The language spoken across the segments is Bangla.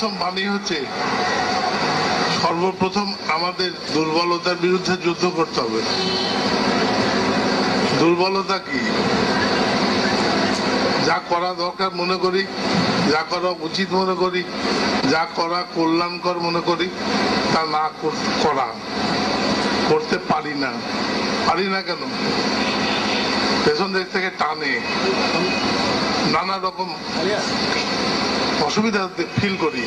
সর্বপ্রথম বাণী হচ্ছে সর্বপ্রথম আমাদের দুর্বলতার বিরুদ্ধে যুদ্ধ করতে হবে। দুর্বলতা কি? যা করা দরকার মনে করি, যা করা উচিত মনে করি, যা করা কল্যাণকর মনে করি, তা না করতে পারি না। কেন? পেছন দিক থেকে টানে, নানা রকম অসুবিধা ফিল করি,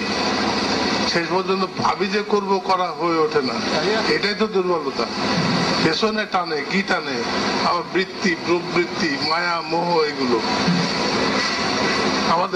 শেষ পর্যন্ত ভাবি যে করব, করা হয়ে ওঠে না। এটাই তো দুর্বলতা। পেছনে টানে, কি টানে? আবার বৃত্তি, প্রবৃত্তি, মায়া, মোহ, এগুলো আমাদের